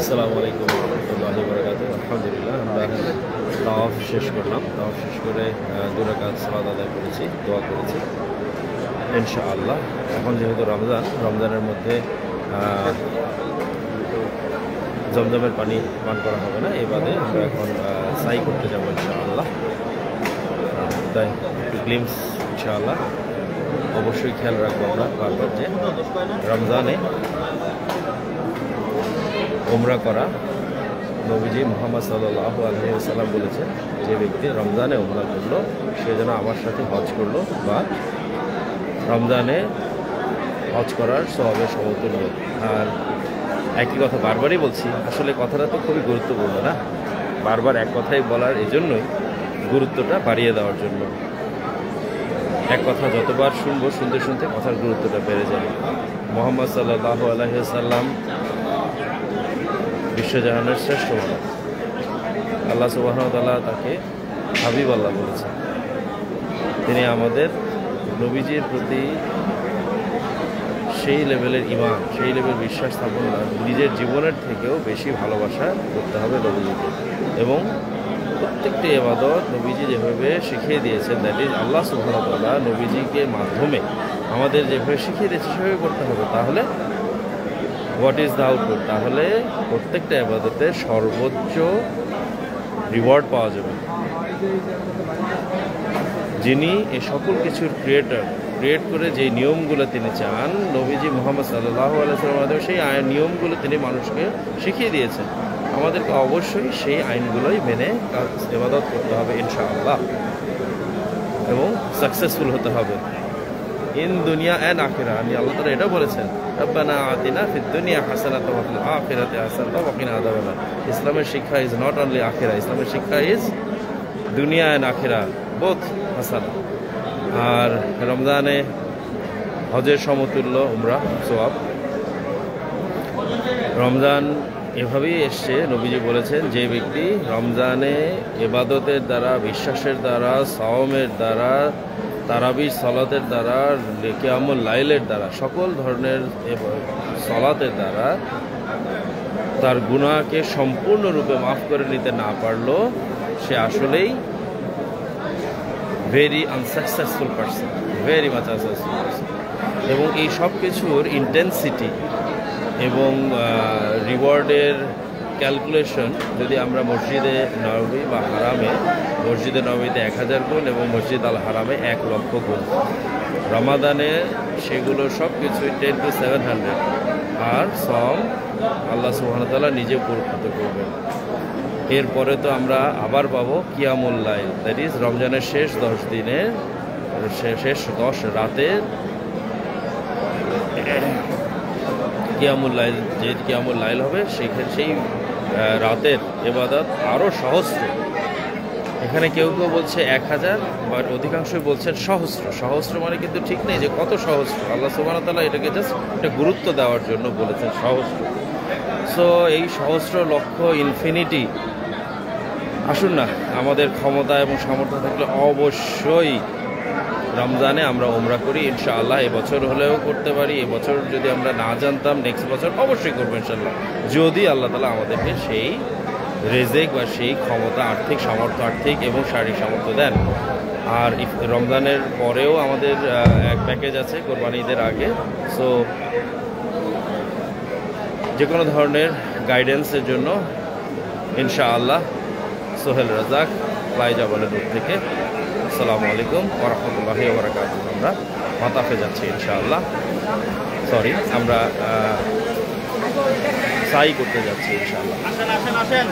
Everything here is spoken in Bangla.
আসসালামু আলাইকুম ওয়া রাহমাতুল্লাহি ওয়া বারাকাতুহু। আলহামদুলিল্লাহ আমরা তাওয়াফ শেষ করলাম। তাওয়াফ শেষ করে 2 রাকাত সালাত আদায় করেছি, দোয়া করেছি ইনশাআল্লাহ। এখন যেহেতু রমজানের মধ্যে জমজমের পানি পান করা হবে না, এই বাদে আমরা এখন সাই করতে যাবো ইনশাআল্লাহ। তাই একটু গ্লিমস ইনশাআল্লাহ অবশ্যই খেয়াল রাখবো আমরা বারবার যে রমজানে উমরা করা, নবীজি মুহাম্মদ সাল্লাল্লাহু আলাইহি ওয়াসাল্লাম বলেছেন যে ব্যক্তি রমজানে উমরা করলো সে যেন আমার সাথে হজ করলো বা রমজানে হজ করার সওয়াবের সমতুল্য। আর একই কথা বারবারই বলছি, আসলে কথাটা তো খুবই গুরুত্বপূর্ণ না, বারবার এক কথাই বলার এজন্যই গুরুত্বটা বাড়িয়ে দেওয়ার জন্য। এক কথা যতবার শুনবো শুনতে শুনতে কথার গুরুত্বটা বেড়ে যায়। মুহাম্মদ সাল্লাল্লাহু আলাইহি ওয়াসাল্লাম বিশ্বজাহানের শ্রেষ্ঠ মানব। আল্লাহ সুবহানাহু ওয়া তাআলা তাকে হাবিব আল্লাহ বলেছেন। তিনি আমাদের নবীজির প্রতি সেই লেভেলের ঈমান, সেই লেভেলের বিশ্বাস স্থাপন নিজের জীবনের থেকেও বেশি ভালোবাসা করতে হবে নবীজিকে। এবং প্রত্যেকটি ইবাদত নবীজি যেভাবে শিখিয়ে দিয়েছেন, দ্যাট ইজ আল্লাহ সুবহানাহু ওয়া তাআলা নবীজিকে মাধ্যমে আমাদের যেভাবে শিখিয়ে দিয়েছে সেভাবে করতে হবে। তাহলে হোয়াট ইজ দ্য আউটপুট? তাহলে প্রত্যেকটা ইবাদতের সর্বোচ্চ রিওয়ার্ড পাওয়া যাবে। যিনি এই সকল কিছুর ক্রিয়েট করে যে নিয়মগুলো তিনি চান, নবীজি মুহাম্মদ সাল্লাল্লাহু আলাইহি ওয়াসাল্লাম সেই নিয়মগুলো তিনি মানুষকে শিখিয়ে দিয়েছেন। আমাদেরকে অবশ্যই সেই আইনগুলোই মেনে ইবাদত করতে হবে ইনশাআল্লাহ, এবং সাকসেসফুল হতে হবে ইন দুনিয়া এন্ড আখিরা। আমি আল্লাহ তাআলা এটা বলেছেন, রব্বানা আতিনা ফিদ দুনিয়া হাসানাতাও ওয়া ফিল আখিরাতি হাসানাতাও ওয়া কিনা আযাবান্নার। ইসলামের শিক্ষা ইজ নট অনলি আখিরা, ইসলামের শিক্ষা ইজ দুনিয়া এন্ড আখিরা বোথ হাসানা। আর রমজানে হজের সমতুল্য উমরা সওয়াব। রমজান এভাবেই এসছে, নবীজি বলেছেন যে ব্যক্তি রমজানে ইবাদতের দ্বারা, বিশ্বাসের দ্বারা, সাওমের দ্বারা, তারাবির সালাতের দ্বারা, কিয়ামুল লাইলের দ্বারা, সকল ধরনের সালাতের দ্বারা তার গুনাহকে সম্পূর্ণরূপে মাফ করে নিতে না পারলো, সে আসলেই very unsuccessful person, very much unsuccessful person. এবং এই সব কিছুর ইন্টেন্সিটি এবং রিওয়ার্ডের ক্যালকুলেশন যদি আমরা মসজিদে নববী বা হারামে, মসজিদে নববীতে 1000 গুণ এবং মসজিদ আল হারামে 1 লক্ষ গুণ, রমাদানে সেগুলো সব কিছুই 10 to 700। আর সম আল্লাহ সুবহানাহু ওয়া তাআলা নিজে পুরস্কৃত করবেন। এরপরে তো আমরা আবার পাবো কিয়ামুল লাইল, দ্যাট ইজ রমজানের শেষ 10 দিনে, শেষ 10 রাতের কিয়ামুল লাইল। যে কিয়ামুল লাইল হবে সেই রাতের ইবাদত আরও সহস্র। এখানে কেউ কেউ বলছে 1000, বাট অধিকাংশই বলছেন সহস্র। সহস্র মানে কিন্তু ঠিক নেই যে কত সহস্র, আল্লাহ সুবহানাহু ওয়া তাআলা এটাকে জাস্ট একটা গুরুত্ব দেওয়ার জন্য বলেছেন সহস্র। সো এই সহস্র লক্ষ ইনফিনিটি, আসুন না আমাদের ক্ষমতা এবং সামর্থ্য থাকলে অবশ্যই রমজানে আমরা উমরা করি ইনশাআল্লাহ। এবছর হলেও করতে পারি, এবছর যদি আমরা না জানতাম নেক্সট বছর অবশ্যই করবো ইনশাআল্লাহ, যদি আল্লাহ তাআলা আমাদেরকে সেই রেজেক বা সেই ক্ষমতা, আর্থিক সামর্থ্য, আর্থিক এবং শারীরিক সামর্থ্য দেন। আর রমজানের পরেও আমাদের এক প্যাকেজ আছে কোরবানি ঈদের আগে। সো যে কোনো ধরনের গাইডেন্সের জন্য ইনশাআল্লাহ সোহেল রাজাক, ফ্লাইজাবালের রুট থেকে। আসসালামু আলাইকুম ওয়া রাহমাতুল্লাহি ওয়া বারাকাতুহু। আমরা মাতাফে যাচ্ছি ইনশাআল্লাহ, সরি আমরা সাই করতে যাচ্ছি ইনশাআল্লাহ। আসেন আসেন আসেন।